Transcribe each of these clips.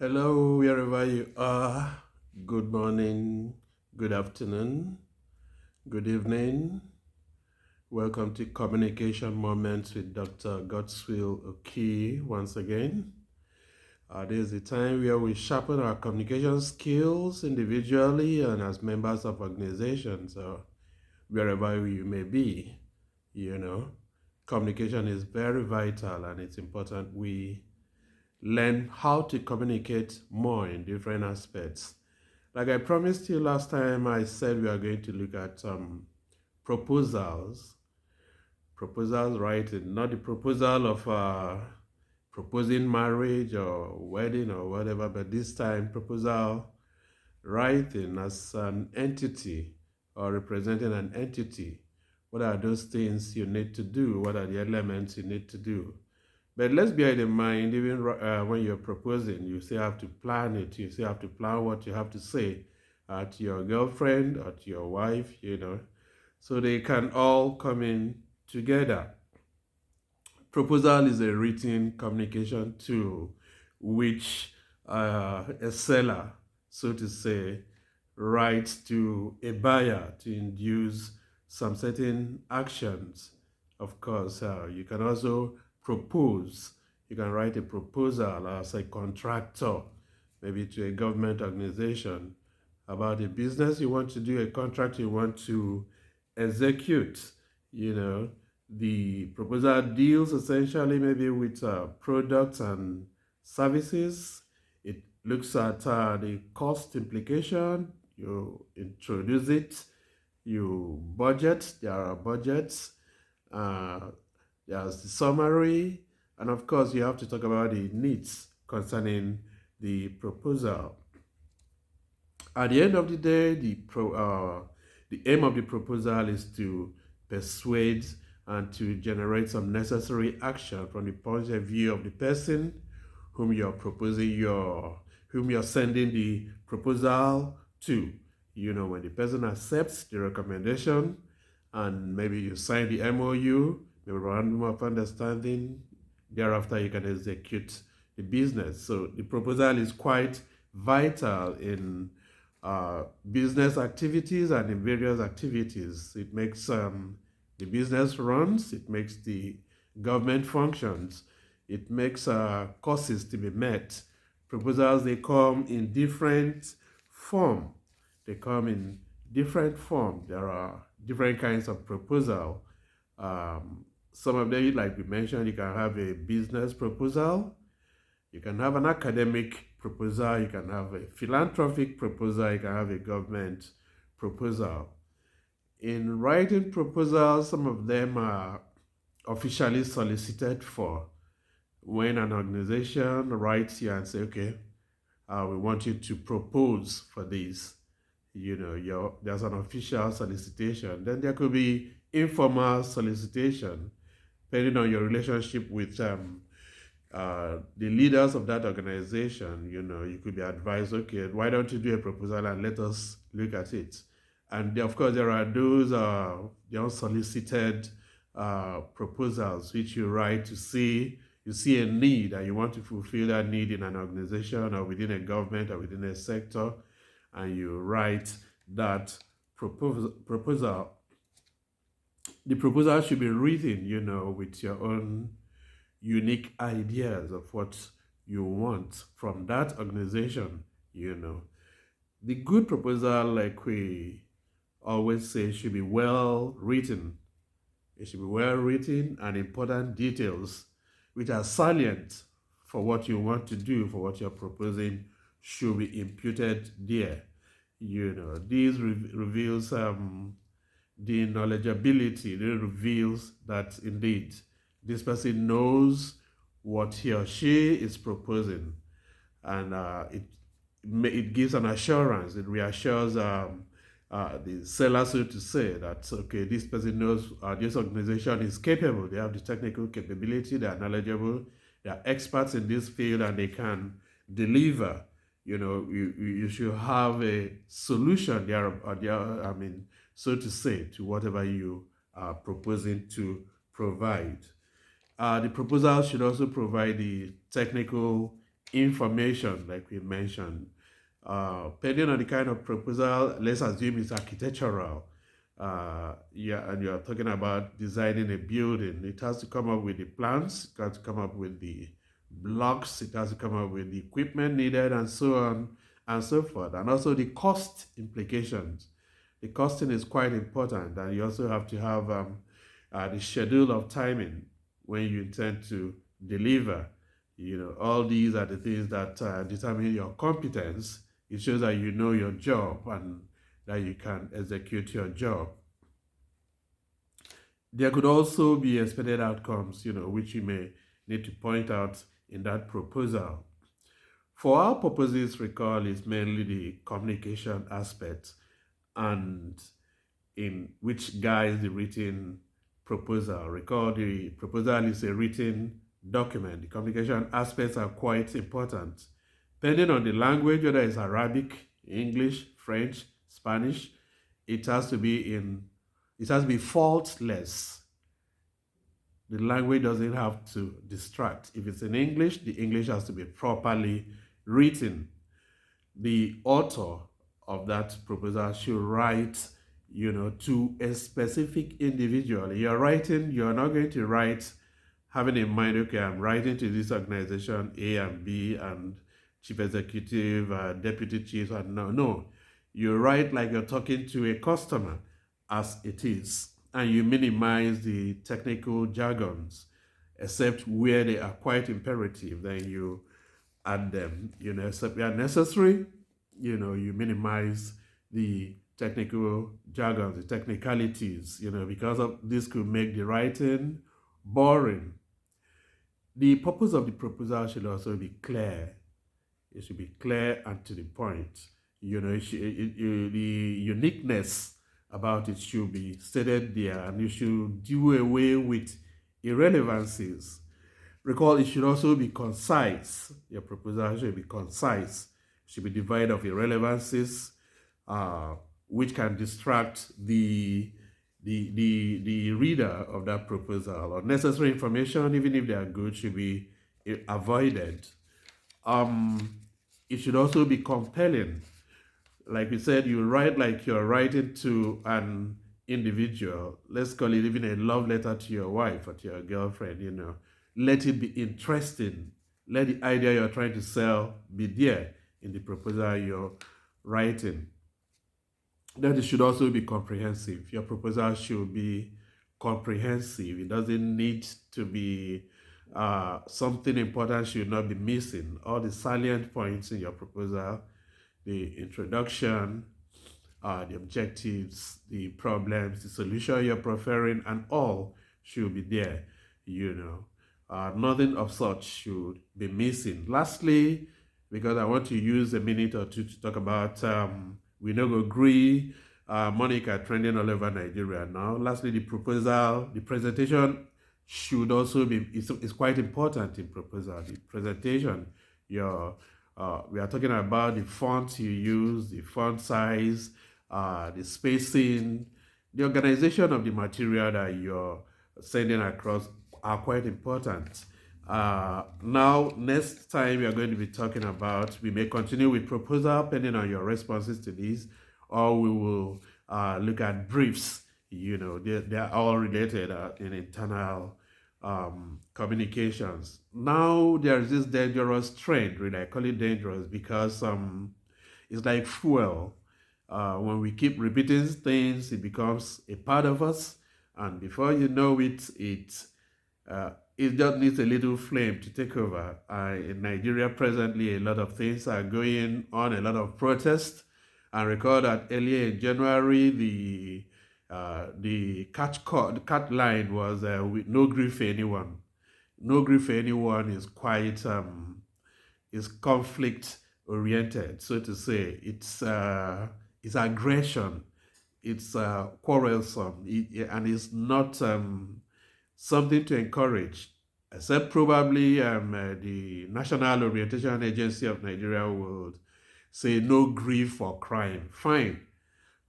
Hello, wherever you are. Good morning, good afternoon, good evening. Welcome to Communication Moments with Dr. Godswill Oki once again. This is the time where we sharpen our communication skills individually and as members of organizations or wherever you may be. You know, communication is very vital and it's important we learn how to communicate more in different aspects. Like I promised you last time, I said we are going to look at proposals. Proposals writing, not the proposal of proposing marriage or wedding or whatever, but this time proposal writing as an entity or representing an entity. What are those things you need to do? What are the elements you need to do? But let's bear it in mind, even when you're proposing, you still have to plan it. You still have to plan what you have to say to your girlfriend or to your wife, so they can all come in together. Proposal is a written communication tool which a seller, so to say, writes to a buyer to induce some certain actions. Of course, you can also propose. You can write a proposal as a contractor, maybe to a government organization about a business you want to do, a contract you want to execute. You know, the proposal deals essentially maybe with products and services. It looks at the cost implication. You introduce it, you budget, there are budgets, uh, there's the summary, and of course you have to talk about the needs concerning the proposal. At the end of the day, the aim of the proposal is to persuade and to generate some necessary action from the point of view of the person whom you're whom you're sending the proposal to. When the person accepts the recommendation and maybe you sign the MOU, the memorandum of understanding, thereafter you can execute the business. So the proposal is quite vital in business activities and in various activities. It makes the business runs, it makes the government functions, it makes costs to be met. Proposals, they come in different form. They come in different form. There are different kinds of proposal. Some of them, like we mentioned, you can have a business proposal, you can have an academic proposal, you can have a philanthropic proposal, you can have a government proposal. In writing proposals, some of them are officially solicited for. When an organization writes you and say, okay, we want you to propose for this, there's an official solicitation. Then there could be informal solicitation, depending on your relationship with the leaders of that organization. You could be advised, okay, why don't you do a proposal and let us look at it? And of course, there are those the unsolicited proposals which you write to see you see a need and you want to fulfill that need in an organization or within a government or within a sector, and you write that proposal. The proposal should be written, with your own unique ideas of what you want from that organization. The good proposal, like we always say, should be well written. It should be well written and important details which are salient for what you want to do, for what you're proposing, should be imputed there. This reveals the knowledgeability. It reveals that indeed this person knows what he or she is proposing, and it gives an assurance. It reassures the seller, so to say, that okay, this person knows this organization is capable. They have the technical capability. They are knowledgeable. They are experts in this field, and they can deliver. You should have a solution there. So to say, to whatever you are proposing to provide. The proposal should also provide the technical information, like we mentioned. Depending on the kind of proposal, let's assume it's architectural. Yeah, and you're talking about designing a building. It has to come up with the plans, it has to come up with the blocks, it has to come up with the equipment needed, and so on and so forth. And also the cost implications. The costing is quite important, and you also have to have the schedule of timing when you intend to deliver. All these are the things that determine your competence. It shows that you know your job and that you can execute your job. There could also be expected outcomes, which you may need to point out in that proposal. For our purposes, recall is mainly the communication aspect, and in which guides the written proposal. Recall the proposal is a written document. The communication aspects are quite important. Depending on the language, whether it's Arabic, English, French, Spanish, it has to be faultless. The language doesn't have to distract. If it's in English, the English has to be properly written. The author of that proposal should write, to a specific individual. You're not going to write having in mind, okay, I'm writing to this organization A and B and chief executive, deputy chief, and no. You write like you're talking to a customer as it is, and you minimize the technical jargons, except where they are quite imperative, then you add them, except where necessary, you minimize the technical jargons, the technicalities, because of this could make the writing boring. The purpose of the proposal should also be clear. It should be clear and to the point. The uniqueness about it should be stated there, and you should do away with irrelevancies. Recall, it should also be concise. Your proposal should be concise. It should be devoid of irrelevancies, which can distract the reader of that proposal. Unnecessary information, even if they are good, should be avoided. It should also be compelling. Like we said, you write like you're writing to an individual. Let's call it even a love letter to your wife or to your girlfriend, Let it be interesting. Let the idea you're trying to sell be there in the proposal you're writing. Then it should also be comprehensive. Your proposal should be comprehensive. It doesn't need to be something important should not be missing. All the salient points in your proposal, the introduction, the objectives, the problems, the solution you're preferring, and all should be there, Nothing of such should be missing. Lastly, because I want to use a minute or two to talk about we know go gree, Monica trending all over Nigeria now. Lastly, the presentation should also be, it's quite important in proposal. The presentation, we are talking about the font you use, the font size, the spacing, the organization of the material that you're sending across are quite important. Now, next time we are going to be talking about, we may continue with proposal depending on your responses to these, or we will look at briefs. They're all related in internal communications. Now, there's this dangerous trend, really. I call it dangerous because it's like fuel. When we keep repeating things, it becomes a part of us, and before you know it, it just needs a little flame to take over. In Nigeria presently, a lot of things are going on, a lot of protests. And recall that earlier in January, the cat line was with no grief for anyone. No grief for anyone is quite is conflict oriented, so to say. It's aggression. It's quarrelsome, and it's not something to encourage, except probably the National Orientation Agency of Nigeria would say no grief for crime, fine,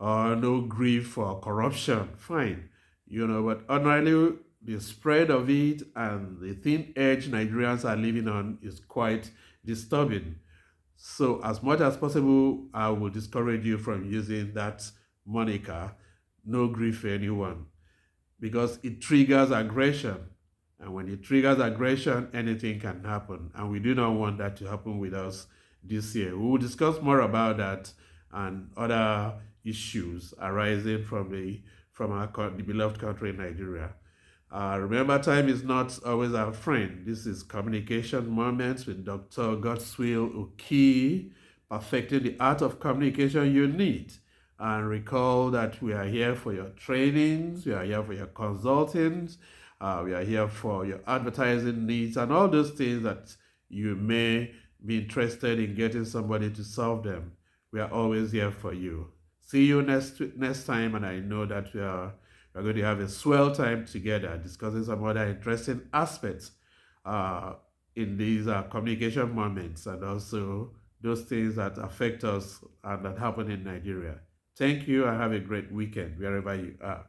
or no grief for corruption, fine, but ordinarily the spread of it and the thin edge Nigerians are living on is quite disturbing. So as much as possible, I will discourage you from using that moniker, no grief for anyone, because it triggers aggression. And when it triggers aggression, anything can happen. And we do not want that to happen with us this year. We will discuss more about that and other issues arising from the beloved country Nigeria. Remember, time is not always our friend. This is Communication Moments with Dr. Godswill Oki, perfecting the art of communication you need. And recall that we are here for your trainings, we are here for your consultings, we are here for your advertising needs, and all those things that you may be interested in getting somebody to solve them. We are always here for you. See you next time, and I know that we're going to have a swell time together discussing some other interesting aspects in these communication moments, and also those things that affect us and that happen in Nigeria. Thank you and have a great weekend wherever you are.